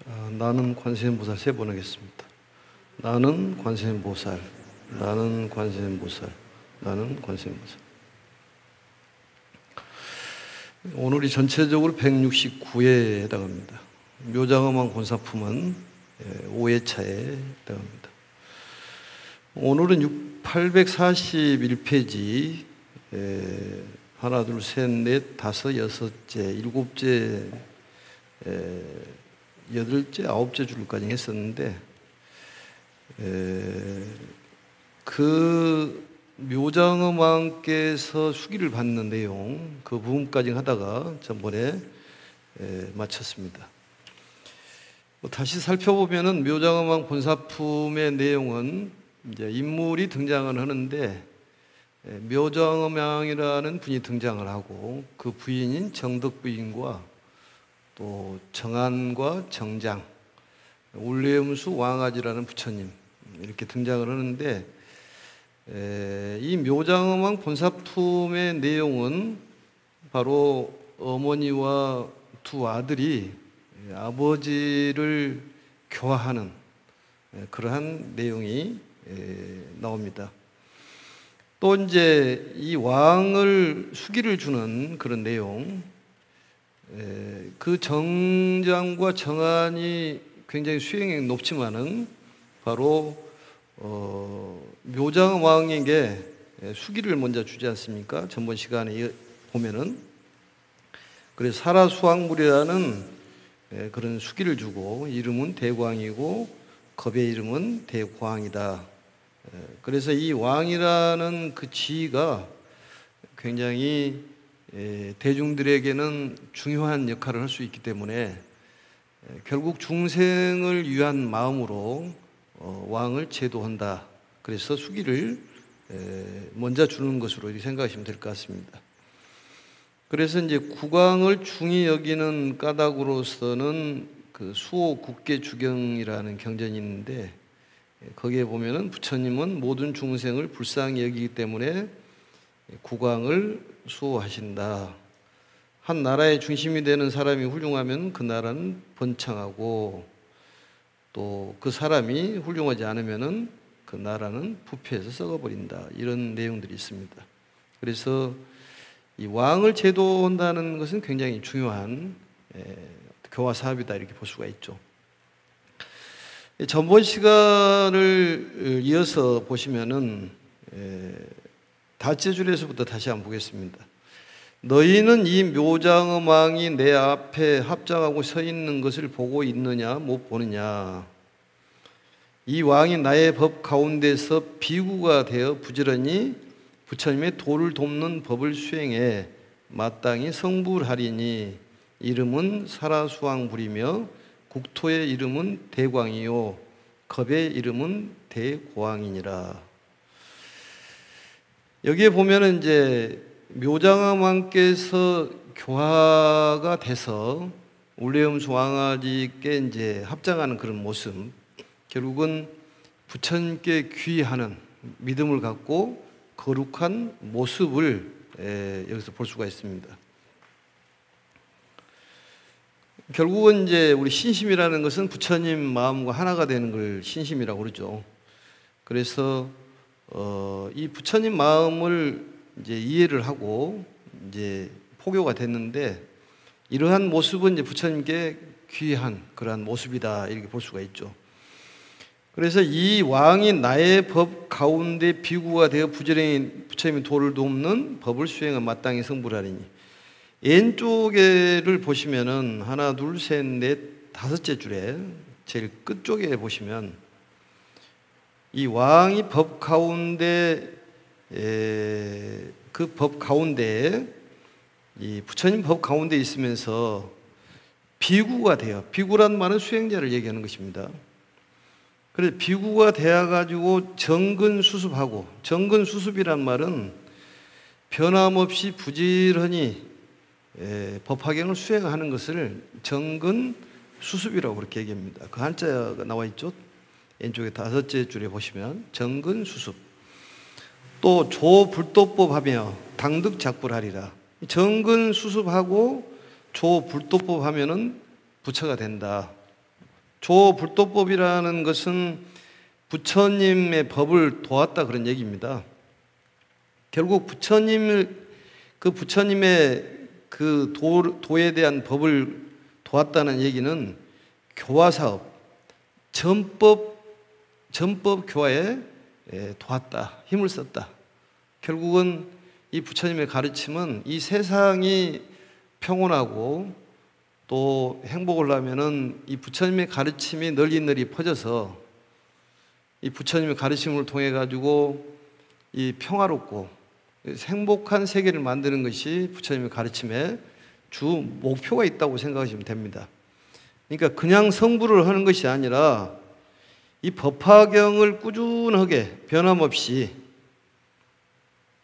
나는 관세음보살 세 번 하겠습니다. 나는 관세음보살, 나는 관세음보살, 나는 관세음보살. 오늘이 전체적으로 169회에 해당합니다. 묘장엄한 곤사품은 5회차에 해당합니다. 오늘은 841페이지 하나, 둘, 셋, 넷, 다섯, 여섯째, 일곱째, 여덟째, 아홉째 줄까지 했었는데 그 묘장엄왕께서 수기를 받는 내용 그 부분까지 하다가 전번에 마쳤습니다. 다시 살펴보면은 묘장엄왕 본사품의 내용은 이제 인물이 등장을 하는데 묘장엄왕이라는 분이 등장을 하고 그 부인인 정덕 부인과 또 정안과 정장, 울레음수 왕아지라는 부처님 이렇게 등장을 하는데 이 묘장엄왕 본사품의 내용은 바로 어머니와 두 아들이 아버지를 교화하는 그러한 내용이 나옵니다. 또 이제 이 왕을 수기를 주는 그런 내용, 그 정장과 정안이 굉장히 수행력이 높지만은 바로 묘장왕에게 수기를 먼저 주지 않습니까? 전번 시간에 보면은 그래서 사라수왕물이라는 그런 수기를 주고 이름은 대광이고 겁의 이름은 대광이다. 그래서 이 왕이라는 그 지위가 굉장히 대중들에게는 중요한 역할을 할 수 있기 때문에 결국 중생을 위한 마음으로 왕을 제도한다. 그래서 수기를 먼저 주는 것으로 이렇게 생각하시면 될 것 같습니다. 그래서 이제 국왕을 중히 여기는 까닭으로서는 그 수호 국계 주경이라는 경전이 있는데 거기에 보면은 부처님은 모든 중생을 불쌍히 여기기 때문에 국왕을 수호하신다. 한 나라의 중심이 되는 사람이 훌륭하면 그 나라는 번창하고 또 그 사람이 훌륭하지 않으면은 그 나라는 부패해서 썩어버린다. 이런 내용들이 있습니다. 그래서 이 왕을 제도한다는 것은 굉장히 중요한 교화 사업이다 이렇게 볼 수가 있죠. 전번 시간을 이어서 보시면은 다째 줄에서부터 다시 한번 보겠습니다. 너희는 이 묘장엄왕이 내 앞에 합장하고 서 있는 것을 보고 있느냐 못 보느냐. 이 왕이 나의 법 가운데서 비구가 되어 부지런히 부처님의 도를 돕는 법을 수행해 마땅히 성불하리니 이름은 사라수왕불이며 국토의 이름은 대광이요 겁의 이름은 대고왕이니라. 여기에 보면은 이제 묘장엄왕께서 교화가 돼서 울레음수 왕아지께 이제 합장하는 그런 모습, 결국은 부처님께 귀의하는 믿음을 갖고 거룩한 모습을 여기서 볼 수가 있습니다. 결국은 이제 우리 신심이라는 것은 부처님 마음과 하나가 되는 걸 신심이라고 그러죠. 그래서 이 부처님 마음을 이제 이해를 하고 이제 포교가 됐는데 이러한 모습은 이제 부처님께 귀한 그러한 모습이다 이렇게 볼 수가 있죠. 그래서 이 왕이 나의 법 가운데 비구가 되어 부지런히 부처님의 도를 돕는 법을 수행한 마땅히 성불하리니 왼쪽에를 보시면은 하나, 둘, 셋, 넷, 다섯째 줄에 제일 끝쪽에 보시면 이 왕이 법 가운데 그 법 가운데 이 부처님 법 가운데 있으면서 비구가 돼요. 비구란 말은 수행자를 얘기하는 것입니다. 그래서 비구가 되어가지고 정근수습하고, 정근수습이란 말은 변함없이 부지런히 법화경을 수행하는 것을 정근수습이라고 그렇게 얘기합니다. 그 한자가 나와 있죠. 왼쪽에 다섯째 줄에 보시면 정근수습. 또 조불도법하며 당득작불하리라. 정근수습하고 조불도법하면은 부처가 된다. 조불도법이라는 것은 부처님의 법을 도왔다 그런 얘기입니다. 결국 부처님의 그 도에 대한 법을 도왔다는 얘기는 교화사업, 전법 교화에 도왔다, 힘을 썼다. 결국은 이 부처님의 가르침은 이 세상이 평온하고 또 행복을 하면은 이 부처님의 가르침이 널리 퍼져서 이 부처님의 가르침을 통해 가지고 이 평화롭고 행복한 세계를 만드는 것이 부처님의 가르침의 주 목표가 있다고 생각하시면 됩니다. 그러니까 그냥 성불을 하는 것이 아니라 이 법화경을 꾸준하게 변함없이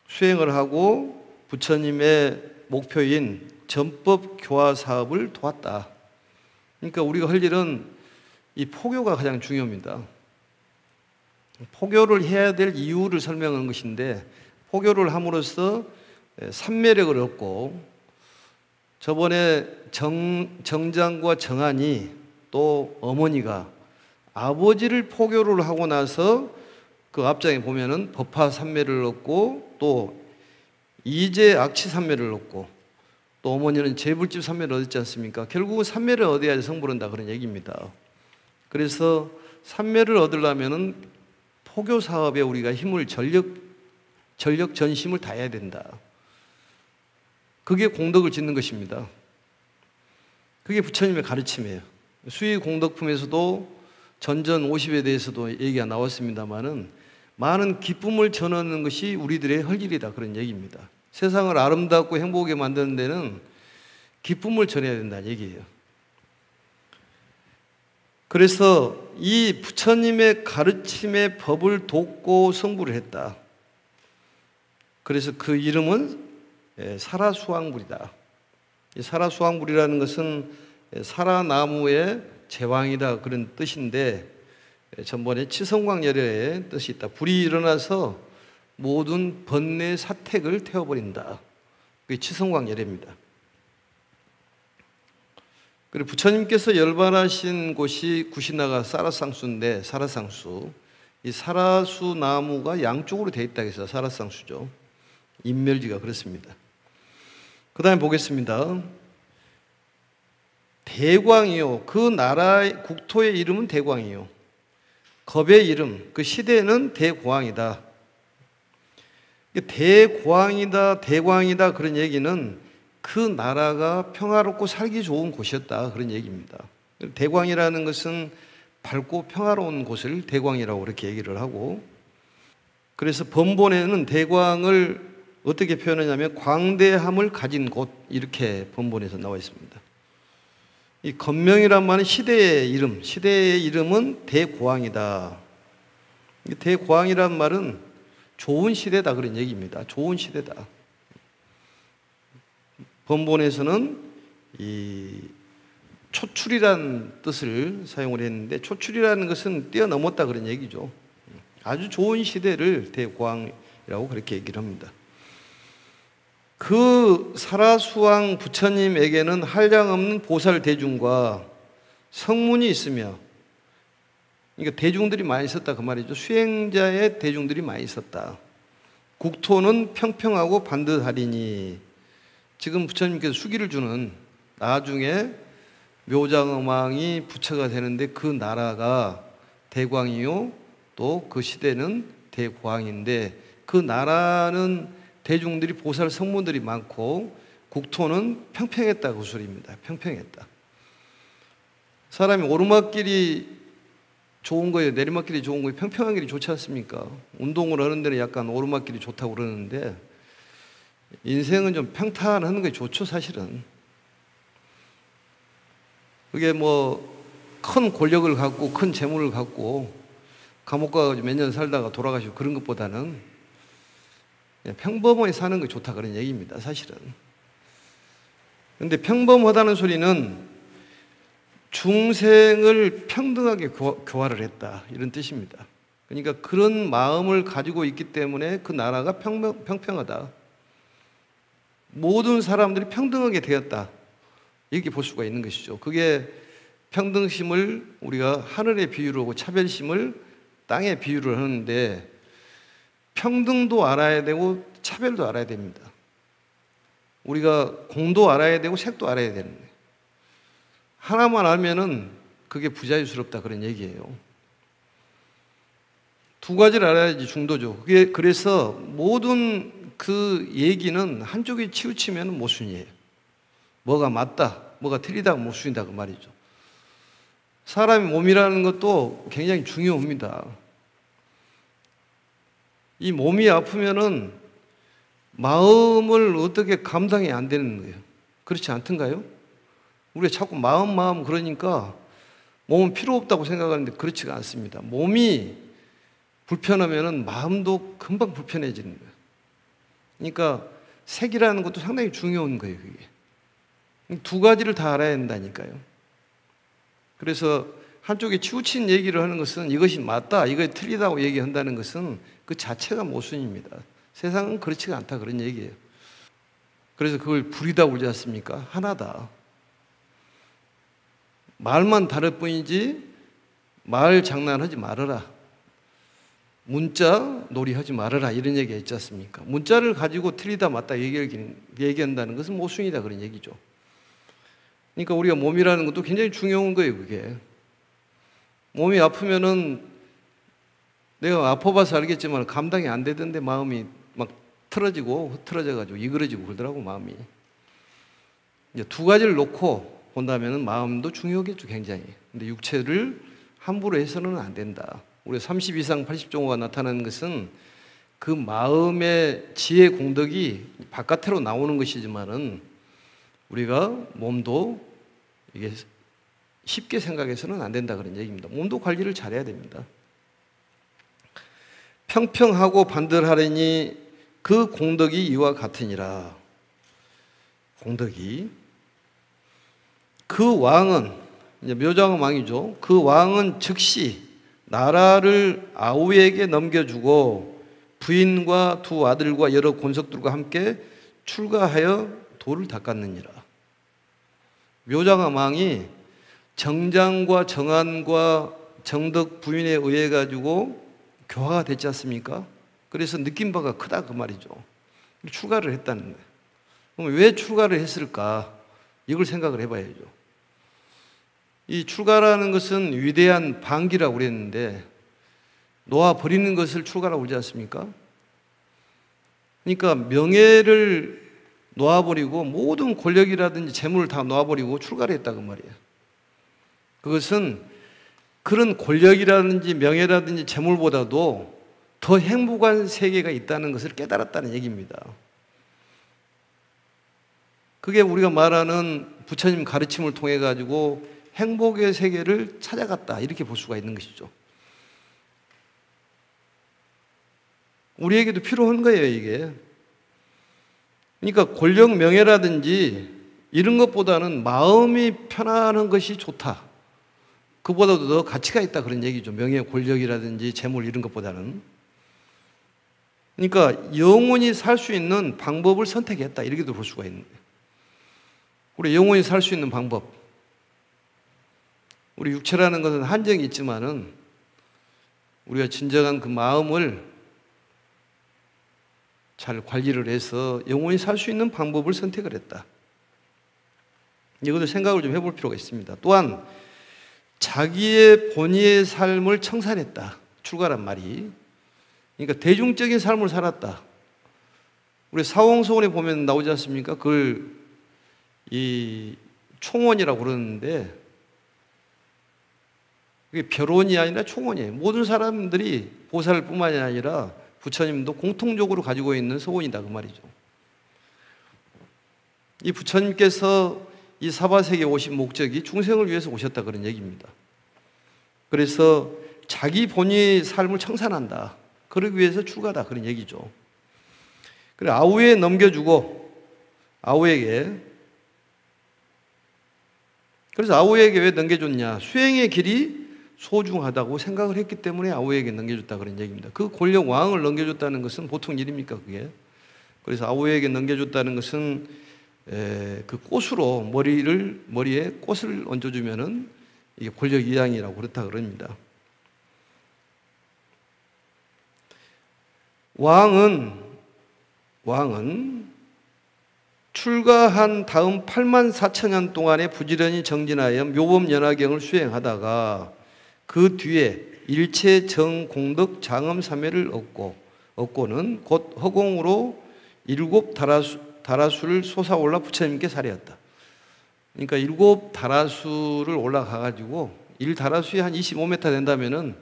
수행을 하고 부처님의 목표인 전법 교화 사업을 도왔다. 그러니까 우리가 할 일은 이 포교가 가장 중요합니다. 포교를 해야 될 이유를 설명하는 것인데, 포교를 함으로써 삼매력을 얻고, 저번에 정장과 정한이 또 어머니가 아버지를 포교를 하고 나서 그 앞장에 보면은 법화 삼매를 얻고 또 이제 악치 삼매를 얻고 또 어머니는 재불집 삼매를 얻었지 않습니까? 결국은 삼매를 얻어야지 성불한다 그런 얘기입니다. 그래서 삼매를 얻으려면은 포교 사업에 우리가 힘을 전력 전심을 다해야 된다. 그게 공덕을 짓는 것입니다. 그게 부처님의 가르침이에요. 수의 공덕품에서도 전전 50에 대해서도 얘기가 나왔습니다만은 많은 기쁨을 전하는 것이 우리들의 할 일이다 그런 얘기입니다. 세상을 아름답고 행복하게 만드는 데는 기쁨을 전해야 된다는 얘기예요. 그래서 이 부처님의 가르침의 법을 돕고 성불을 했다. 그래서 그 이름은 사라수왕불이다. 이 사라수왕불이라는 것은 사라나무의 제왕이다 그런 뜻인데, 전번에 치성광열애의 뜻이 있다. 불이 일어나서 모든 번뇌 사택을 태워버린다. 그게 치성광열애입니다. 그리고 부처님께서 열반하신 곳이 구시나가 사라상수인데, 사라상수, 이 사라수 나무가 양쪽으로 되어 있다고 해서 사라상수죠. 인멸지가 그렇습니다. 그 다음에 보겠습니다. 대광이요, 그 나라의 국토의 이름은 대광이요, 겁의 이름, 그 시대는 대고왕이다. 대고왕이다, 대광이다 그런 얘기는 그 나라가 평화롭고 살기 좋은 곳이었다 그런 얘기입니다. 대광이라는 것은 밝고 평화로운 곳을 대광이라고 그렇게 얘기를 하고, 그래서 번본에는 대광을 어떻게 표현하냐면 광대함을 가진 곳, 이렇게 번본에서 나와 있습니다. 이 건명이란 말은 시대의 이름, 시대의 이름은 대고왕이다. 대고왕이란 말은 좋은 시대다 그런 얘기입니다. 좋은 시대다. 번본에서는 이 초출이란 뜻을 사용을 했는데, 초출이라는 것은 뛰어넘었다 그런 얘기죠. 아주 좋은 시대를 대고왕이라고 그렇게 얘기를 합니다. 그 사라수왕 부처님에게는 한량없는 보살 대중과 성문이 있으며, 그러니까 대중들이 많이 있었다 그 말이죠. 수행자의 대중들이 많이 있었다. 국토는 평평하고 반듯하리니, 지금 부처님께서 수기를 주는 나중에 묘장엄왕이 부처가 되는데 그 나라가 대광이요, 또 그 시대는 대고왕인데, 그 나라는 대중들이 보살 성문들이 많고 국토는 평평했다 그 소리입니다. 평평했다. 사람이 오르막길이 좋은 거예요, 내리막길이 좋은 거예요? 평평한 길이 좋지 않습니까? 운동을 하는 데는 약간 오르막길이 좋다고 그러는데, 인생은 좀 평탄하는 게 좋죠 사실은. 그게 뭐 큰 권력을 갖고 큰 재물을 갖고 감옥 가서 몇 년 살다가 돌아가시고 그런 것보다는 평범하게 사는 게 좋다 그런 얘기입니다 사실은. 그런데 평범하다는 소리는 중생을 평등하게 교화를 했다 이런 뜻입니다. 그러니까 그런 마음을 가지고 있기 때문에 그 나라가 평평하다, 모든 사람들이 평등하게 되었다, 이렇게 볼 수가 있는 것이죠. 그게 평등심을 우리가 하늘에 비유를 하고 차별심을 땅에 비유를 하는데, 평등도 알아야 되고 차별도 알아야 됩니다. 우리가 공도 알아야 되고 색도 알아야 되는 거예요. 하나만 알면은 그게 부자유스럽다 그런 얘기예요. 두 가지를 알아야지 중도죠. 그게 그래서 모든 그 얘기는 한쪽에 치우치면 모순이에요. 뭐가 맞다, 뭐가 틀리다, 모순이다 그 말이죠. 사람의 몸이라는 것도 굉장히 중요합니다. 이 몸이 아프면은 마음을 어떻게 감당이 안 되는 거예요. 그렇지 않던가요? 우리가 자꾸 마음 그러니까 몸은 필요 없다고 생각하는데 그렇지가 않습니다. 몸이 불편하면은 마음도 금방 불편해지는 거예요. 그러니까 색이라는 것도 상당히 중요한 거예요, 그게. 두 가지를 다 알아야 된다니까요. 그래서 한쪽에 치우친 얘기를 하는 것은 이것이 맞다, 이것이 틀리다고 얘기한다는 것은 그 자체가 모순입니다. 세상은 그렇지가 않다 그런 얘기예요. 그래서 그걸 불이다 그러지 않습니까? 하나다. 말만 다를 뿐이지 말 장난하지 말아라. 문자 놀이하지 말아라 이런 얘기가 있지 않습니까? 문자를 가지고 틀리다 맞다 얘기한다는 것은 모순이다 그런 얘기죠. 그러니까 우리가 몸이라는 것도 굉장히 중요한 거예요, 그게. 몸이 아프면은 내가 아파봐서 알겠지만 감당이 안 되던데 마음이 막 틀어지고 흐트러져가지고 이그러지고 그러더라고, 마음이. 이제 두 가지를 놓고 본다면은 마음도 중요하겠죠, 굉장히. 근데 육체를 함부로 해서는 안 된다. 우리 30 이상 80종호가 나타나는 것은 그 마음의 지혜 공덕이 바깥으로 나오는 것이지만은 우리가 몸도 이게 쉽게 생각해서는 안 된다 그런 얘기입니다. 몸도 관리를 잘해야 됩니다. 평평하고 반들하려니 그 공덕이 이와 같으니라. 공덕이 그 왕은 이제 묘장의 왕이죠. 그 왕은 즉시 나라를 아우에게 넘겨주고 부인과 두 아들과 여러 권속들과 함께 출가하여 도를 닦았느니라. 묘장의 왕이 정장과 정한과 정덕 부인에 의해 가지고 교화가 됐지 않습니까? 그래서 느낀 바가 크다 그 말이죠. 출가를 했다는 거예요. 그럼 왜 출가를 했을까? 이걸 생각을 해봐야죠. 이 출가라는 것은 위대한 반기라고 그랬는데 놓아버리는 것을 출가라고 그러지 않습니까? 그러니까 명예를 놓아버리고 모든 권력이라든지 재물을 다 놓아버리고 출가를 했다 그 말이에요. 그것은 그런 권력이라든지 명예라든지 재물보다도 더 행복한 세계가 있다는 것을 깨달았다는 얘기입니다. 그게 우리가 말하는 부처님 가르침을 통해 가지고 행복의 세계를 찾아갔다 이렇게 볼 수가 있는 것이죠. 우리에게도 필요한 거예요, 이게. 그러니까 권력, 명예라든지 이런 것보다는 마음이 편안한 것이 좋다. 그보다도 더 가치가 있다 그런 얘기죠. 명예, 권력이라든지 재물 이런 것보다는. 그러니까 영원히 살 수 있는 방법을 선택했다 이렇게도 볼 수가 있는 거예요. 우리 영원히 살 수 있는 방법. 우리 육체라는 것은 한정이 있지만은 우리가 진정한 그 마음을 잘 관리를 해서 영원히 살 수 있는 방법을 선택을 했다. 이것도 생각을 좀 해볼 필요가 있습니다. 또한 자기의 본의의 삶을 청산했다. 출가란 말이. 그러니까 대중적인 삶을 살았다. 우리 사홍서원에 보면 나오지 않습니까? 그걸 이 총원이라고 그러는데 그게 별원이 아니라 총원이에요. 모든 사람들이 보살뿐만이 아니라 부처님도 공통적으로 가지고 있는 소원이다 그 말이죠. 이 부처님께서 이 사바세계에 오신 목적이 중생을 위해서 오셨다 그런 얘기입니다. 그래서 자기 본의의 삶을 청산한다. 그러기 위해서 출가다 그런 얘기죠. 그래 아우에 넘겨주고 아우에게 그래서 아우에게 왜 넘겨줬냐? 수행의 길이 소중하다고 생각을 했기 때문에 아우에게 넘겨줬다 그런 얘기입니다. 그 권력 왕을 넘겨줬다는 것은 보통 일입니까 그게? 그래서 아우에게 넘겨줬다는 것은 그 꽃으로 머리에 꽃을 얹어주면은 이게 권력 이양이라고 그렇다 그럽니다. 왕은 출가한 다음 8만 4천 년 동안에 부지런히 정진하여 묘법연화경을 수행하다가 그 뒤에 일체 정공덕 장엄 삼매를 얻고는 곧 허공으로 7 다라수를 솟아올라 부처님께 살해했다. 그러니까 7 다라수를 올라가가지고 1 다라수에 한 25m 된다면은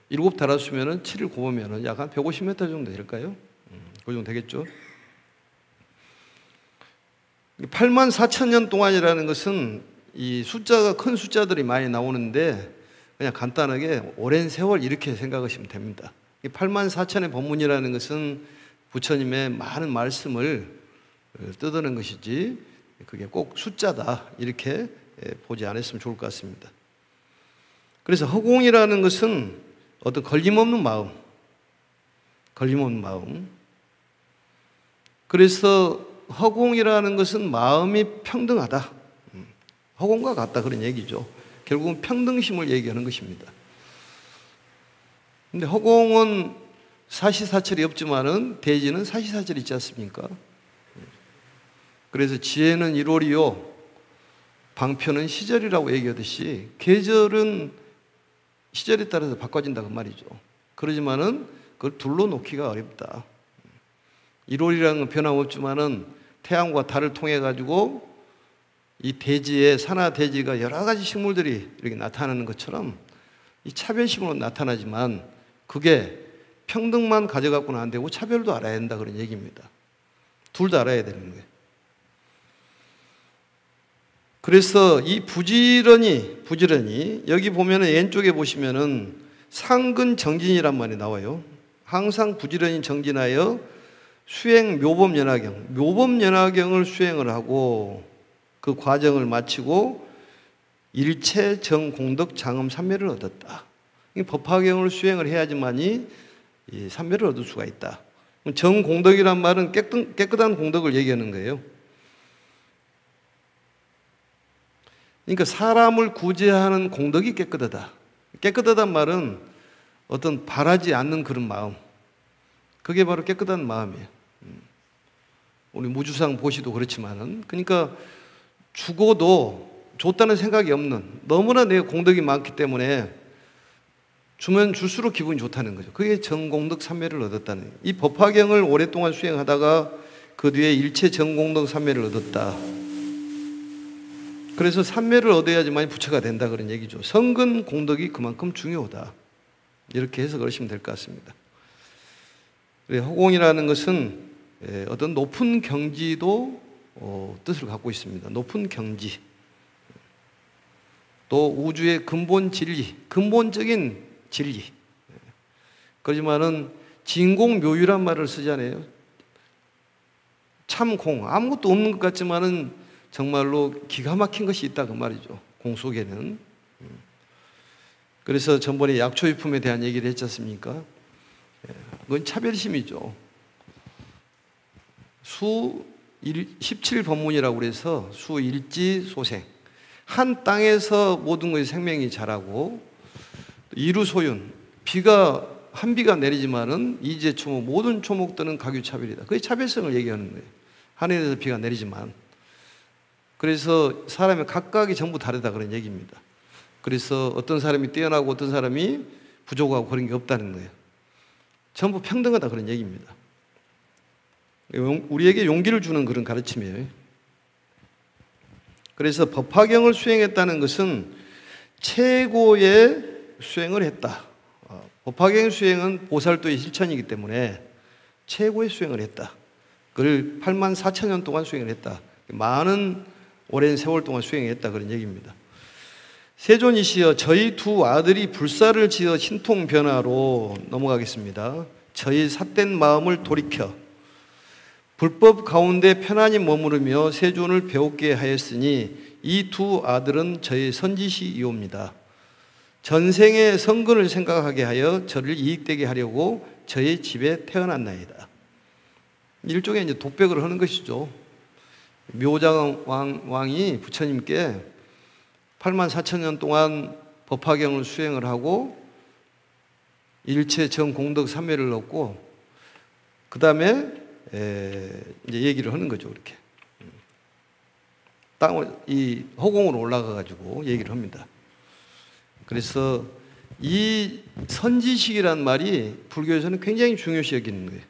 7 다라수면은 7을 곱으면은 약 한 150m 정도 될까요? 그 정도 되겠죠. 8만 4천 년 동안이라는 것은 이 숫자가 큰 숫자들이 많이 나오는데 그냥 간단하게 오랜 세월 이렇게 생각하시면 됩니다. 8만 4천의 법문이라는 것은 부처님의 많은 말씀을 뜯어낸 것이지 그게 꼭 숫자다 이렇게 보지 않았으면 좋을 것 같습니다. 그래서 허공이라는 것은 어떤 걸림없는 마음. 그래서 허공이라는 것은 마음이 평등하다. 허공과 같다 그런 얘기죠. 결국은 평등심을 얘기하는 것입니다. 근데 허공은 사시사철이 없지만은 대지는 사시사철이 있지 않습니까? 그래서 지혜는 1월이요 방편은 시절이라고 얘기하듯이 계절은 시절에 따라서 바꿔진다 그 말이죠. 그러지만은 그걸 둘로 놓기가 어렵다. 1월이라는 건 변함없지만은 태양과 달을 통해 가지고 이 대지에 산하 대지가 여러 가지 식물들이 이렇게 나타나는 것처럼 이 차별식으로 나타나지만 그게 평등만 가져갖고는 안 되고 차별도 알아야 된다 그런 얘기입니다. 둘 다 알아야 되는 거예요. 그래서 이 부지런히 여기 보면은 왼쪽에 보시면은 상근 정진이란 말이 나와요. 항상 부지런히 정진하여 수행 묘법연화경을 수행을 하고 그 과정을 마치고 일체 정공덕 장엄 삼매를 얻었다. 법화경을 수행을 해야지만이 이 삼매를 얻을 수가 있다. 정공덕이란 말은 깨끗한 공덕을 얘기하는 거예요. 그러니까 사람을 구제하는 공덕이 깨끗하다. 깨끗하단 말은 어떤 바라지 않는 그런 마음. 그게 바로 깨끗한 마음이에요. 우리 무주상 보시도 그렇지만은 그러니까 죽어도 줬다는 생각이 없는 너무나 내 공덕이 많기 때문에 주면 줄수록 기분이 좋다는 거죠. 그게 정공덕 삼매를 얻었다는 거예요. 이 법화경을 오랫동안 수행하다가 그 뒤에 일체 정공덕 삼매를 얻었다. 그래서 삼매를 얻어야지만 부처가 된다 그런 얘기죠. 성근 공덕이 그만큼 중요하다. 이렇게 해석을 하시면 될 것 같습니다. 허공이라는 것은 어떤 높은 경지도 뜻을 갖고 있습니다. 높은 경지. 또 우주의 근본 진리, 근본적인 진리. 그렇지만은 진공묘유란 말을 쓰잖아요. 참 공, 아무것도 없는 것 같지만은 정말로 기가 막힌 것이 있다 그 말이죠. 공 속에는. 그래서 전번에 약초유품에 대한 얘기를 했지 않습니까? 그건 차별심이죠. 수 17법문이라고 그래서 수일지 소생. 한 땅에서 모든 것이 생명이 자라고 이루소윤. 한 비가 내리지만은 이제 초목 모든 초목들은 각유차별이다. 그게 차별성을 얘기하는 거예요. 하늘에서 비가 내리지만. 그래서 사람의 각각이 전부 다르다 그런 얘기입니다. 그래서 어떤 사람이 뛰어나고 어떤 사람이 부족하고 그런 게 없다는 거예요. 전부 평등하다 그런 얘기입니다. 우리에게 용기를 주는 그런 가르침이에요. 그래서 법화경을 수행했다는 것은 최고의 수행을 했다. 법화경 수행은 보살도의 실천이기 때문에 최고의 수행을 했다. 그걸 8만 4천 년 동안 수행을 했다. 많은 오랜 세월 동안 수행했다 그런 얘기입니다. 세존이시여 저희 두 아들이 불사를 지어 신통변화로 넘어가겠습니다. 저희 삿된 마음을 돌이켜 불법 가운데 편안히 머무르며 세존을 배우게 하였으니 이 두 아들은 저희 선지시이옵니다. 전생의 성근을 생각하게 하여 저를 이익되게 하려고 저희 집에 태어났나이다. 일종의 이제 독백을 하는 것이죠. 묘장 왕이 부처님께 8만 4천 년 동안 법화경을 수행을 하고 일체 정공덕 삼매를 얻고 그 다음에 이제 얘기를 하는 거죠. 이렇게 이 허공으로 올라가 가지고 얘기를 합니다. 그래서 이 선지식이란 말이 불교에서는 굉장히 중요시 여기는 거예요.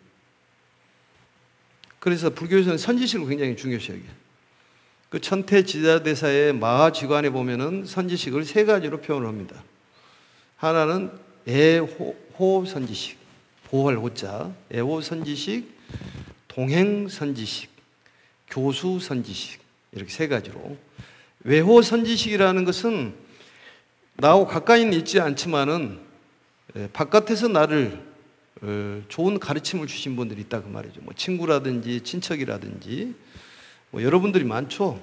그래서 불교에서는 선지식을 굉장히 중요시 여겨요. 그 천태지자대사의 마하지관에 보면은 선지식을 세 가지로 표현을 합니다. 하나는 애호선지식, 보호할 호자, 애호선지식, 동행선지식, 교수선지식, 이렇게 세 가지로. 외호선지식이라는 것은 나하고 가까이는 있지 않지만은 바깥에서 나를 좋은 가르침을 주신 분들이 있다 그 말이죠. 뭐 친구라든지 친척이라든지 뭐 여러분들이 많죠.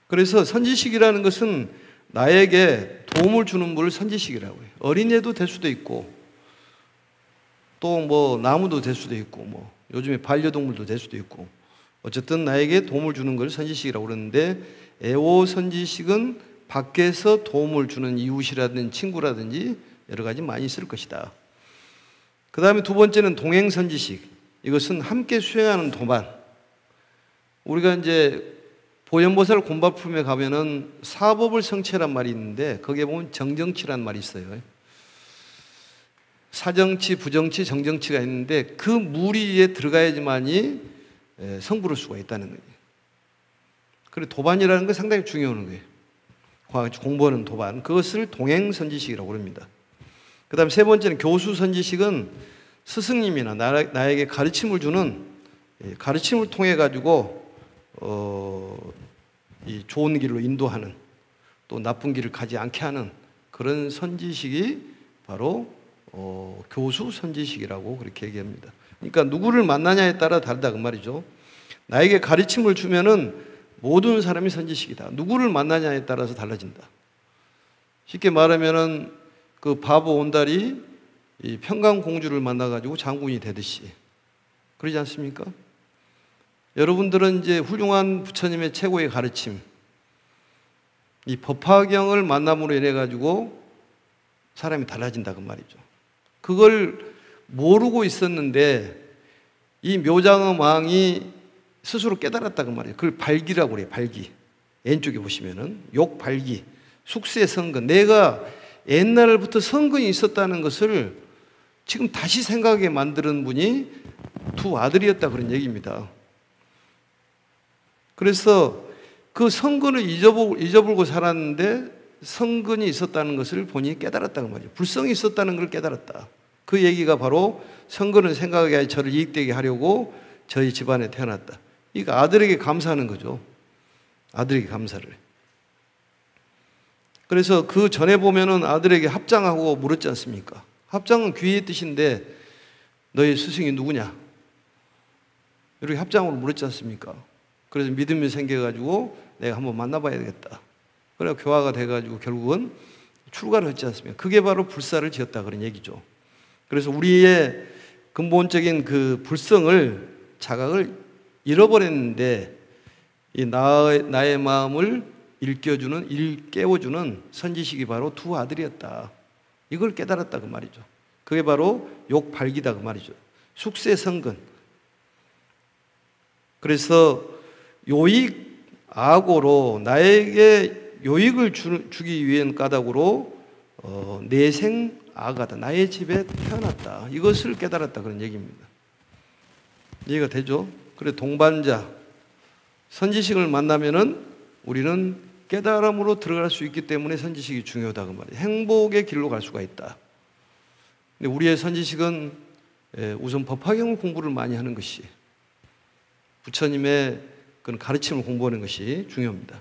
그래서 선지식이라는 것은 나에게 도움을 주는 분을 선지식이라고 해요. 어린애도 될 수도 있고 또 뭐 나무도 될 수도 있고 뭐 요즘에 반려동물도 될 수도 있고 어쨌든 나에게 도움을 주는 걸 선지식이라고 그러는데 애호 선지식은 밖에서 도움을 주는 이웃이라든지 친구라든지 여러 가지 많이 있을 것이다. 그 다음에 두 번째는 동행선지식. 이것은 함께 수행하는 도반. 우리가 이제 보현보살 곤바품에 가면은 사법을 성취란 말이 있는데 거기에 보면 정정치란 말이 있어요. 사정치, 부정치, 정정치가 있는데 그 무리에 들어가야지만이 성부를 수가 있다는 거예요. 그리고 도반이라는 건 상당히 중요한 거예요. 공부하는 도반. 그것을 동행선지식이라고 합니다. 그 다음 세 번째는 교수선지식은 스승님이나 나에게 가르침을 주는 가르침을 통해 가지고 이 좋은 길로 인도하는 또 나쁜 길을 가지 않게 하는 그런 선지식이 바로 교수 선지식이라고 그렇게 얘기합니다. 그러니까 누구를 만나냐에 따라 다르다 그 말이죠. 나에게 가르침을 주면은 모든 사람이 선지식이다. 누구를 만나냐에 따라서 달라진다. 쉽게 말하면은 그 바보 온달이 이 평강공주를 만나가지고 장군이 되듯이 그러지 않습니까? 여러분들은 이제 훌륭한 부처님의 최고의 가르침, 이 법화경을 만남으로 인해 가지고 사람이 달라진다 그 말이죠. 그걸 모르고 있었는데 이 묘장엄 왕이 스스로 깨달았다 그 말이에요. 그걸 발기라고 그래요. 발기. 왼쪽에 보시면은 욕발기, 숙세성근. 내가 옛날부터 성근이 있었다는 것을 지금 다시 생각하게 만드는 분이 두 아들이었다 그런 얘기입니다. 그래서 그 성근을 잊어버리고 살았는데 성근이 있었다는 것을 본인이 깨달았다는 말이에요. 불성이 있었다는 걸 깨달았다. 그 얘기가 바로 성근을 생각하게 하여 저를 이익되게 하려고 저희 집안에 태어났다. 이거 아들에게 감사하는 거죠. 아들에게 감사를. 그래서 그 전에 보면은 아들에게 합장하고 물었지 않습니까? 합장은 귀의 뜻인데 너희 스승이 누구냐? 이렇게 합장으로 물었지 않습니까? 그래서 믿음이 생겨가지고 내가 한번 만나봐야 되겠다. 그래 교화가 돼가지고 결국은 출가를 했지 않습니까? 그게 바로 불사를 지었다 그런 얘기죠. 그래서 우리의 근본적인 그 불성을 자각을 잃어버렸는데 이 나의 마음을 일깨워주는 선지식이 바로 두 아들이었다. 이걸 깨달았다 그 말이죠. 그게 바로 욕발기다 그 말이죠. 숙세성근. 그래서 요익 악오로 나에게 요익을 주기 위한 까닭으로 내생 아가다. 나의 집에 태어났다. 이것을 깨달았다 그런 얘기입니다. 이해가 되죠? 그래 동반자 선지식을 만나면은 우리는 깨달음으로 들어갈 수 있기 때문에 선지식이 중요하다 그 말이에요. 행복의 길로 갈 수가 있다. 근데 우리의 선지식은 우선 법화경 공부를 많이 하는 것이 부처님의 그런 가르침을 공부하는 것이 중요합니다.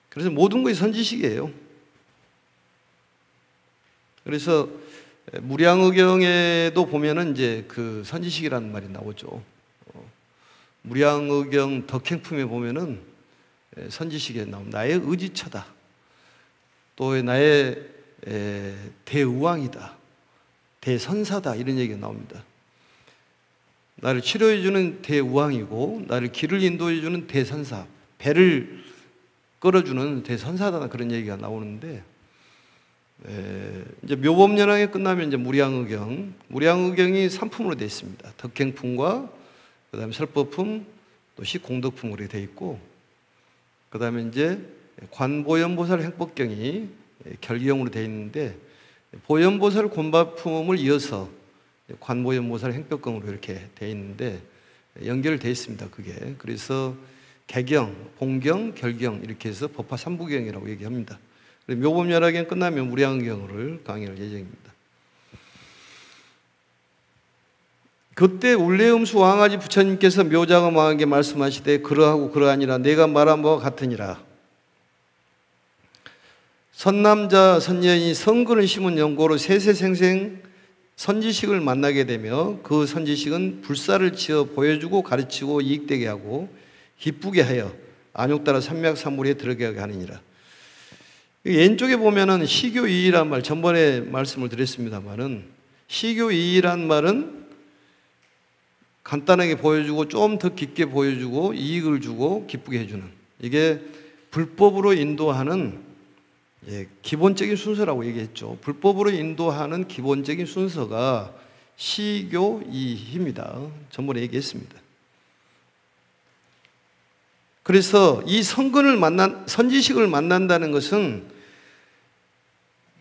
그래서 모든 것이 선지식이에요. 그래서 무량의경에도 보면은 이제 그 선지식이라는 말이 나오죠. 무량의경 덕행품에 보면은 선지식에 나옵니다. 나의 의지처다. 또 나의 대의왕이다. 대선사다. 이런 얘기가 나옵니다. 나를 치료해주는 대우왕이고 나를 길을 인도해주는 대선사, 배를 끌어주는 대선사다, 그런 얘기가 나오는데, 이제 묘법연왕이 끝나면 이제 무량의경이 3품으로 되어 있습니다. 덕행품과 그다음에 설법품, 또 식공덕품으로 되어 있고, 그다음에 이제 관보현보살 행법경이 결기형으로 되어 있는데, 보현보살 곤바품을 이어서 관보현보살 행법경으로 이렇게 되어 있는데 연결되어 있습니다. 그게 그래서 개경, 본경, 결경 이렇게 해서 법화 삼부경이라고 얘기합니다. 묘법연화경 끝나면 무량경을 강의할 예정입니다. 그때 울레음수 왕아지 부처님께서 묘장엄 왕에게 말씀하시되 그러하고 그러하니라. 내가 말한 바와 같으니라. 선남자 선녀인이 성근을 심은 연고로 세세생생 선지식을 만나게 되며 그 선지식은 불사를 지어 보여주고 가르치고 이익되게 하고 기쁘게 하여 안욕따라 삼맥삼물에 들어가게 하느니라. 왼쪽에 보면은 시교이의란 말, 전번에 말씀을 드렸습니다만은, 시교이의란 말은 간단하게 보여주고 좀 더 깊게 보여주고 이익을 주고 기쁘게 해주는, 이게 불법으로 인도하는 기본적인 순서라고 얘기했죠. 불법으로 인도하는 기본적인 순서가 시교이입니다. 전번에 얘기했습니다. 그래서 이 선지식을 만난다는 것은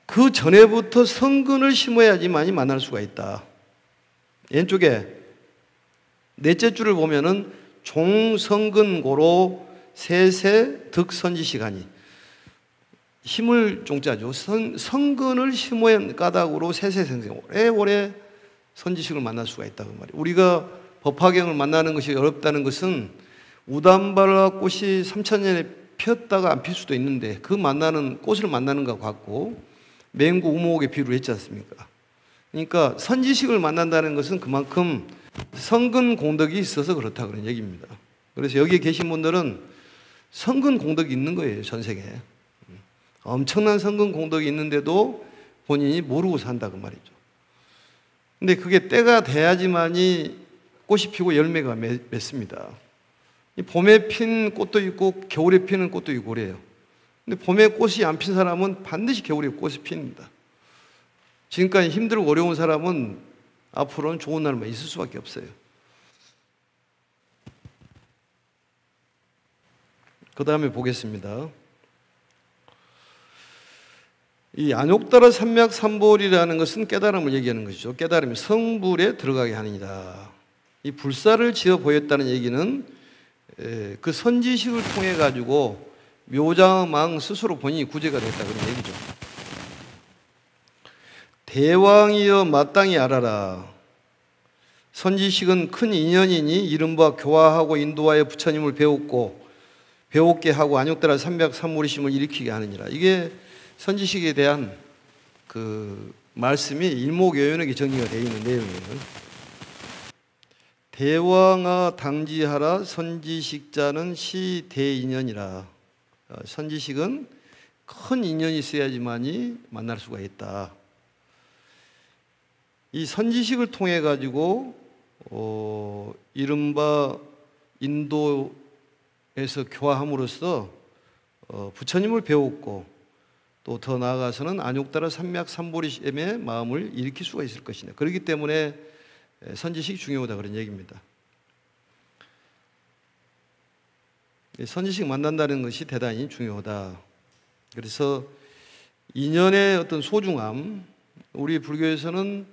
그 전에부터 성근을 심어야지만이 만날 수가 있다. 왼쪽에 넷째 줄을 보면은 종성근고로 세세 득선지시가니, 힘을 종자죠. 성근을 심어야 까닭으로 세세생생 오래오래 선지식을 만날 수가 있다고 말이에요. 우리가 법화경을 만나는 것이 어렵다는 것은 우담바라 꽃이 3000년에 피었다가 안 필 수도 있는데 그 꽃을 만나는 것과 같고, 맹구 우모옥의 비유를 했지 않습니까? 그러니까 선지식을 만난다는 것은 그만큼 성근 공덕이 있어서 그렇다, 그런 얘기입니다. 그래서 여기에 계신 분들은 성근 공덕이 있는 거예요. 전생에 엄청난 성근 공덕이 있는데도 본인이 모르고 산다, 그 말이죠. 근데 그게 때가 돼야지만이 꽃이 피고 열매가 맺습니다. 봄에 핀 꽃도 있고 겨울에 피는 꽃도 있고 그래요. 근데 봄에 꽃이 안 핀 사람은 반드시 겨울에 꽃이 핍니다. 지금까지 힘들고 어려운 사람은 앞으로는 좋은 날만 있을 수밖에 없어요. 그 다음에 보겠습니다. 이 안욕따라 삼맥삼볼이라는 것은 깨달음을 얘기하는 것이죠. 깨달음이 성불에 들어가게 하느니라. 이 불사를 지어 보였다는 얘기는 그 선지식을 통해 가지고 묘장왕 스스로 본인이 구제가 됐다, 그런 얘기죠. 대왕이여 마땅히 알아라. 선지식은 큰 인연이니 이른바 교화하고 인도하여 부처님을 배웠게 하고 안욕따라 삼맥삼물이심을 일으키게 하느니라. 이게 선지식에 대한 그 말씀이 일목요연하게 정리가 되어 있는 내용이에요. 대왕아 당지하라 선지식자는 시대인연이라. 선지식은 큰 인연이 있어야지만이 만날 수가 있다. 이 선지식을 통해 가지고 이른바 인도에서 교화함으로써 부처님을 배웠고, 또 더 나아가서는 안욕따라 삼맥삼보리심의 마음을 일으킬 수가 있을 것이다. 그렇기 때문에 선지식이 중요하다, 그런 얘기입니다. 선지식 만난다는 것이 대단히 중요하다. 그래서 인연의 어떤 소중함, 우리 불교에서는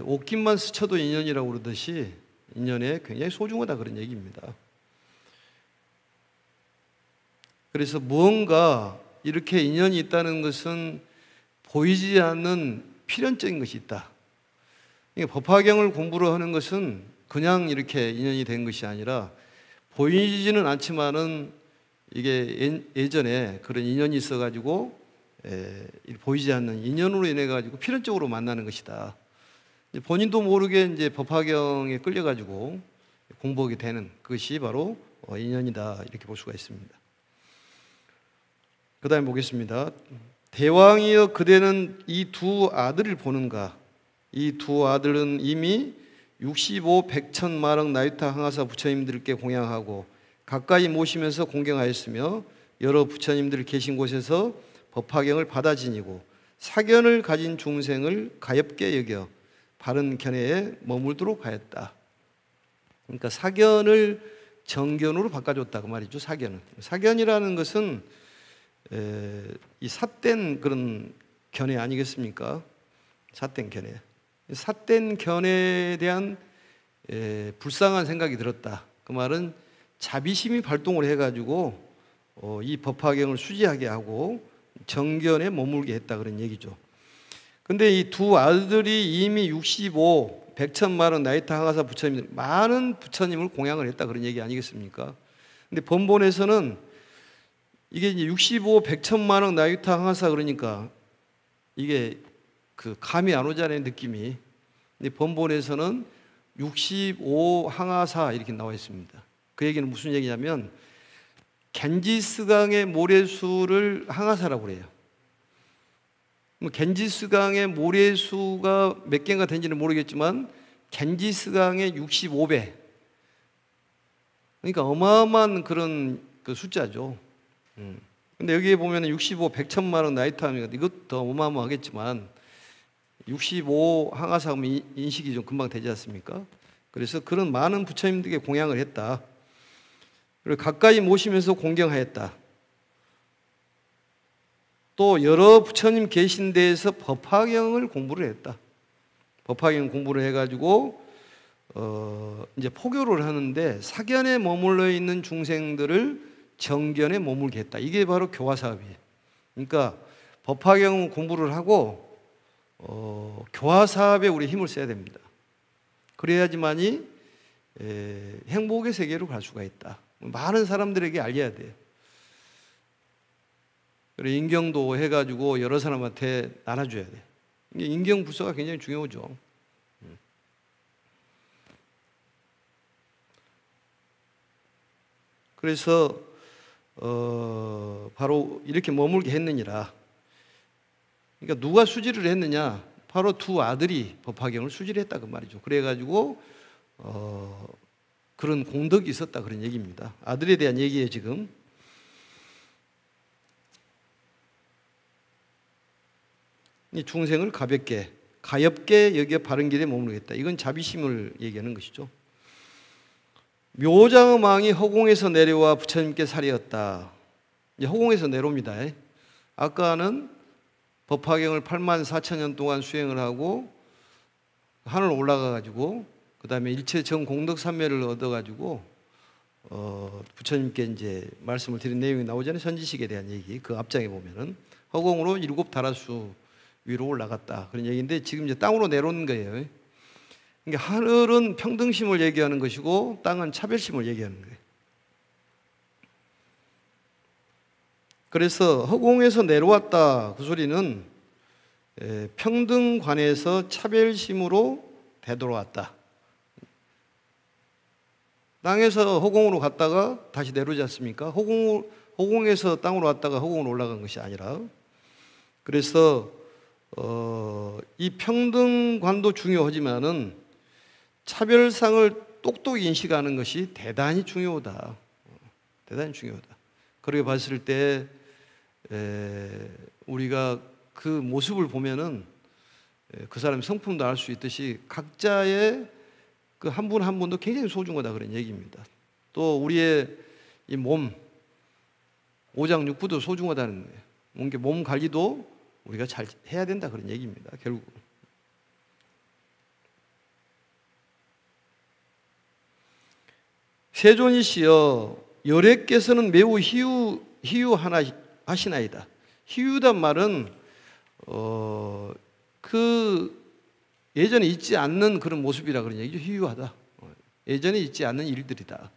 옷깃만 스쳐도 인연이라고 그러듯이 인연에 굉장히 소중하다, 그런 얘기입니다. 그래서 무언가 이렇게 인연이 있다는 것은 보이지 않는 필연적인 것이 있다. 법화경을 공부를 하는 것은 그냥 이렇게 인연이 된 것이 아니라 보이지는 않지만은 이게 예전에 그런 인연이 있어가지고 보이지 않는 인연으로 인해 가지고 필연적으로 만나는 것이다. 본인도 모르게 이제 법화경에 끌려가지고 공부하게 되는 것이 바로 인연이다, 이렇게 볼 수가 있습니다. 그 다음에 보겠습니다. 대왕이여 그대는 이 두 아들을 보는가? 이 두 아들은 이미 65, 백천마릉 나유타 항아사 부처님들께 공양하고 가까이 모시면서 공경하였으며 여러 부처님들 계신 곳에서 법화경을 받아 지니고 사견을 가진 중생을 가엾게 여겨 바른 견해에 머물도록 하였다. 그러니까 사견을 정견으로 바꿔줬다 그 말이죠. 사견이라는 것은 이 삿된 그런 견해 아니겠습니까? 삿된 견해. 삿된 견해에 대한 불쌍한 생각이 들었다. 그 말은 자비심이 발동을 해가지고 이 법화경을 수지하게 하고 정견에 머물게 했다 그런 얘기죠. 근데 이 두 아들이 이미 65, 백천마릉 나이타 항아사 부처님, 많은 부처님을 공양을 했다 그런 얘기 아니겠습니까? 근데 번본에서는 이게 이제 65, 백천마릉 나이타 항아사 그러니까 이게 그 감이 안 오잖아요, 느낌이. 근데 번본에서는 65 항아사 이렇게 나와 있습니다. 그 얘기는 무슨 얘기냐면 겐지스강의 모래수를 항아사라고 그래요. 겐지스강의 모래수가 몇 개가 된지는 모르겠지만 겐지스강의 65배. 그러니까 어마어마한 그런 그 숫자죠. 근데 여기에 보면 65, 백천마릉 나이타 하면 이것도 더 어마어마하겠지만 65 항아사 하면 인식이 좀 금방 되지 않습니까? 그래서 그런 많은 부처님들에게 공양을 했다. 그리고 가까이 모시면서 공경하였다. 또 여러 부처님 계신 데에서 법화경을 공부를 했다. 법화경 공부를 해가지고 이제 포교를 하는데 사견에 머물러 있는 중생들을 정견에 머물게 했다. 이게 바로 교화 사업이에요. 그러니까 법화경 공부를 하고 교화 사업에 우리 힘을 써야 됩니다. 그래야지만이 행복의 세계로 갈 수가 있다. 많은 사람들에게 알려야 돼요. 그리고 인경도 해가지고 여러 사람한테 나눠줘야 돼요. 인경 부서가 굉장히 중요하죠. 그래서 바로 이렇게 머물게 했느니라. 그러니까 누가 수지를 했느냐? 바로 두 아들이 법화경을 수지를 했다 그 말이죠. 그래가지고 그런 공덕이 있었다 그런 얘기입니다. 아들에 대한 얘기예요 지금. 이 중생을 가엽게 여겨 바른 길에 머무르겠다. 이건 자비심을 얘기하는 것이죠. 묘장의 왕이 허공에서 내려와 부처님께 살이었다. 이제 허공에서 내려옵니다. 아까는 법화경을 84,000년 동안 수행을 하고 하늘 올라가가지고 그 다음에 일체 정공덕 삼매를 얻어가지고 부처님께 이제 말씀을 드린 내용이 나오잖아요. 선지식에 대한 얘기. 그 앞장에 보면은 허공으로 7 다라수 위로 올라갔다 그런 얘기인데 지금 이제 땅으로 내려오는 거예요. 그러니까 하늘은 평등심을 얘기하는 것이고 땅은 차별심을 얘기하는 거예요. 그래서 허공에서 내려왔다 그 소리는 평등관에서 차별심으로 되돌아왔다. 땅에서 허공으로 갔다가 다시 내려오지 않습니까? 허공에서 땅으로 왔다가 허공으로 올라간 것이 아니라. 그래서 이 평등관도 중요하지만은 차별상을 똑똑히 인식하는 것이 대단히 중요하다. 대단히 중요하다. 그렇게 봤을 때 우리가 그 모습을 보면은 그 사람의 성품도 알 수 있듯이 각자의 그 한 분 한 분도 굉장히 소중하다 그런 얘기입니다. 또 우리의 이 몸, 오장육부도 소중하다는 거예요. 몸 관리도 우리가 잘 해야 된다 그런 얘기입니다. 결국 세존이시여 열애께서는 매우 희유하나 하시나이다. 희유단 말은 그 예전에 있지 않는 그런 모습이라 그런 얘기죠. 희유하다. 예전에 있지 않는 일들이다.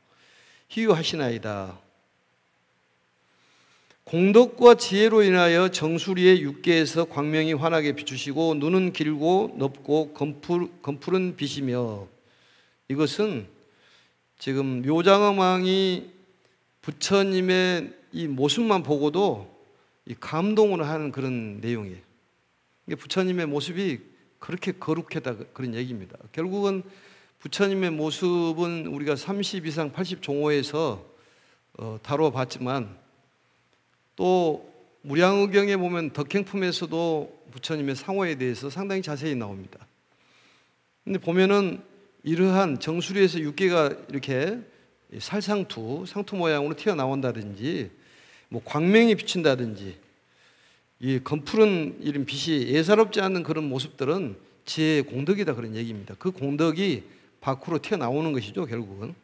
희유하시나이다. 공덕과 지혜로 인하여 정수리의 육계에서 광명이 환하게 비추시고 눈은 길고 넓고 검푸른 빛이며 이것은 지금 묘장엄왕이 부처님의 이 모습만 보고도 이 감동을 하는 그런 내용이에요. 부처님의 모습이 그렇게 거룩하다 그런 얘기입니다. 결국은 부처님의 모습은 우리가 30 이상 80 종호에서 다뤄봤지만, 또 무량의경에 보면 덕행품에서도 부처님의 상호에 대해서 상당히 자세히 나옵니다. 근데 보면은 이러한 정수리에서 육계가 이렇게 살상투, 상투 모양으로 튀어나온다든지, 뭐 광명이 비친다든지, 이 검푸른 이런 빛이 예사롭지 않은 그런 모습들은 지혜의 공덕이다, 그런 얘기입니다. 그 공덕이 밖으로 튀어나오는 것이죠, 결국은.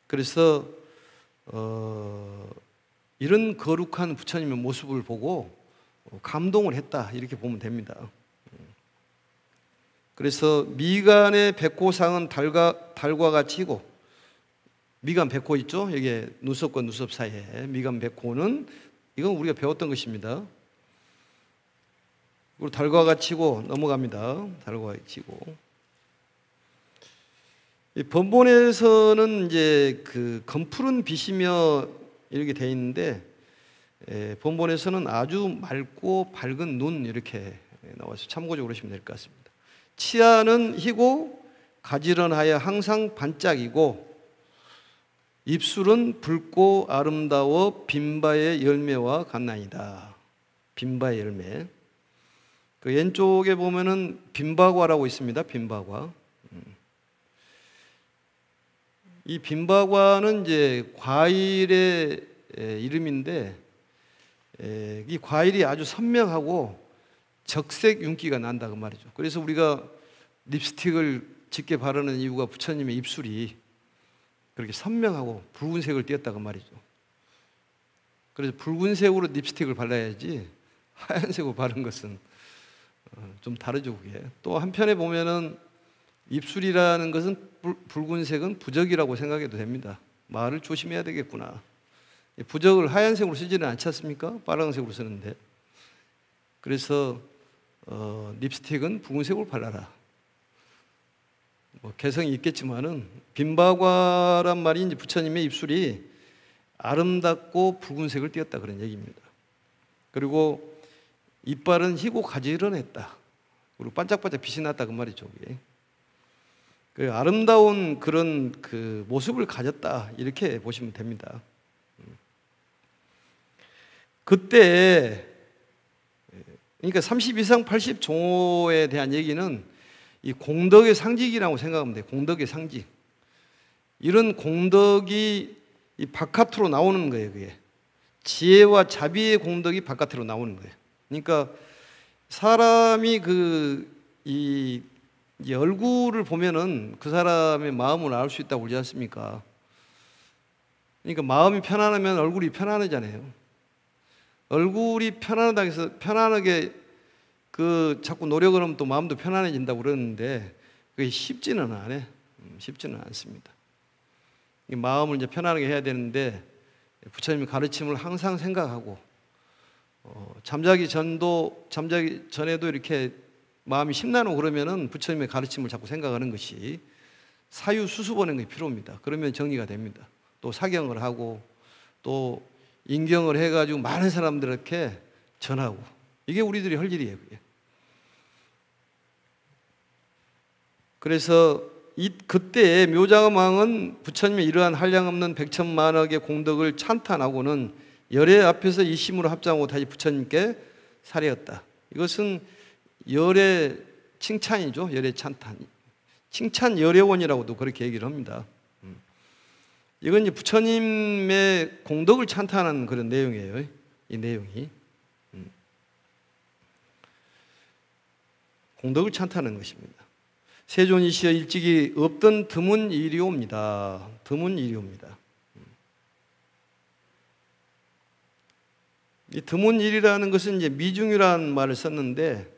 그래서 이런 거룩한 부처님의 모습을 보고 감동을 했다, 이렇게 보면 됩니다. 그래서 미간의 백호상은 달과 같이고, 미간 백호 있죠? 여기 눈썹과 눈썹 사이에 미간 백호는, 이건 우리가 배웠던 것입니다. 그리고 달과 같이고, 넘어갑니다. 달과 같이고, 이 번본에서는 이제 그 검푸른 빛이며 이렇게 돼 있는데, 번본에서는 아주 맑고 밝은 눈, 이렇게 나와서 참고적으로 보시면 될 것 같습니다. 치아는 희고 가지런하여 항상 반짝이고, 입술은 붉고 아름다워 빈바의 열매와 같나이다. 빈바의 열매. 그 왼쪽에 보면은 빈바과라고 있습니다. 빈바과. 이 빈바과는 이제 과일의 이름인데, 이 과일이 아주 선명하고 적색 윤기가 난다, 그 말이죠. 그래서 우리가 립스틱을 짙게 바르는 이유가 부처님의 입술이 그렇게 선명하고 붉은색을 띄었다고 말이죠. 그래서 붉은색으로 립스틱을 발라야지 하얀색으로 바른 것은 좀 다르죠, 그게. 또 한편에 보면은 입술이라는 것은 붉은색은 부적이라고 생각해도 됩니다. 말을 조심해야 되겠구나. 부적을 하얀색으로 쓰지는 않지 않습니까? 빨간색으로 쓰는데. 그래서 립스틱은 붉은색으로 발라라. 뭐 개성이 있겠지만은, 빈바과란 말이 이제 부처님의 입술이 아름답고 붉은색을 띄었다, 그런 얘기입니다. 그리고 이빨은 희고 가지런했다. 그리고 반짝반짝 빛이 났다, 그 말이죠. 그 아름다운 그런 그 모습을 가졌다, 이렇게 보시면 됩니다. 그때, 그러니까 30 이상 80 종호에 대한 얘기는 이 공덕의 상징이라고 생각하면 돼요. 공덕의 상징. 이런 공덕이 이 바깥으로 나오는 거예요, 그게. 지혜와 자비의 공덕이 바깥으로 나오는 거예요. 그러니까 사람이 이 얼굴을 보면은 그 사람의 마음을 알 수 있다고 그러지 않습니까? 그러니까 마음이 편안하면 얼굴이 편안하잖아요. 얼굴이 편안하다고 해서 편안하게 자꾸 노력을 하면 또 마음도 편안해진다고 그러는데, 그게 쉽지는 않아요. 쉽지는 않습니다. 이 마음을 이제 편안하게 해야 되는데, 부처님의 가르침을 항상 생각하고, 잠자기 전에도 이렇게 마음이 심란하고 그러면은 부처님의 가르침을 자꾸 생각하는 것이, 사유 수습하는 것이 필요합니다. 그러면 정리가 됩니다. 또 사경을 하고, 또 인경을 해가지고 많은 사람들에게 전하고, 이게 우리들이 할 일이에요, 그게. 그래서 그때 묘자금왕은 부처님의 이러한 한량없는 백천만억의 공덕을 찬탄하고는 열애 앞에서 이 심으로 합장하고 다시 부처님께 사례했다. 이것은 열애 칭찬이죠. 열애 찬탄. 칭찬 열애원이라고도 그렇게 얘기를 합니다. 이건 이제 부처님의 공덕을 찬탄하는 그런 내용이에요. 이 내용이. 공덕을 찬탄하는 것입니다. 세존이시여 일찍이 없던 드문 일이옵니다. 드문 일이옵니다. 이 드문 일이라는 것은 이제 미중이라는 말을 썼는데,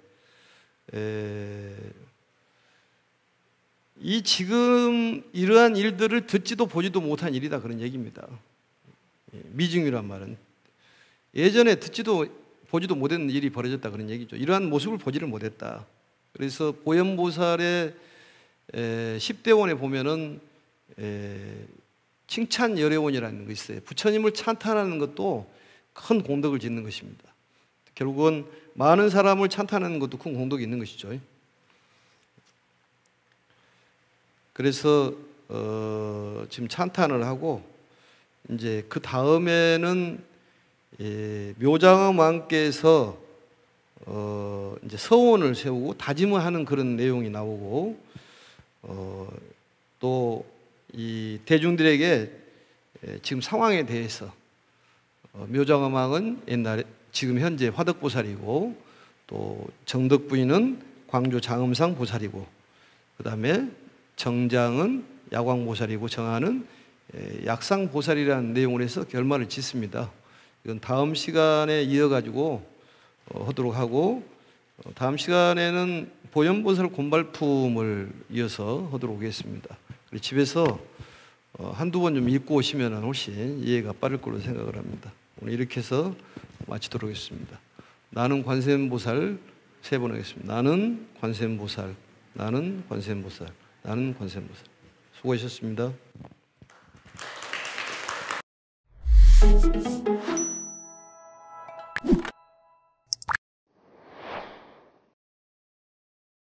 이 지금 이러한 일들을 듣지도 보지도 못한 일이다, 그런 얘기입니다. 미중이란 말은 예전에 듣지도 보지도 못했는 일이 벌어졌다, 그런 얘기죠. 이러한 모습을 보지를 못했다. 그래서 보현보살의 10대원에 보면은 칭찬 열애원이라는 거 있어요. 부처님을 찬탄하는 것도 큰 공덕을 짓는 것입니다. 결국은 많은 사람을 찬탄하는 것도 큰 공덕이 있는 것이죠. 그래서 지금 찬탄을 하고 이제 그 다음에는 묘장엄 왕께서 이제 서원을 세우고 다짐을 하는 그런 내용이 나오고 또 이 대중들에게 지금 상황에 대해서 묘장엄 왕은 옛날에 지금 현재 화덕보살이고 또 정덕부인은 광주 장엄상 보살이고 그다음에 정장은 야광보살이고 정하는 약상보살이라는 내용을 해서 결말을 짓습니다. 이건 다음 시간에 이어가지고 하도록 하고 다음 시간에는 보현보살 곤발품을 이어서 하도록 하겠습니다. 집에서 한두 번 좀 읽고 오시면 훨씬 이해가 빠를 거로 생각을 합니다. 오늘 이렇게 해서 마치도록 하겠습니다. 나는 관세음보살 세 번 하겠습니다. 나는 관세음보살, 나는 관세음보살, 나는 관세음보살. 수고하셨습니다.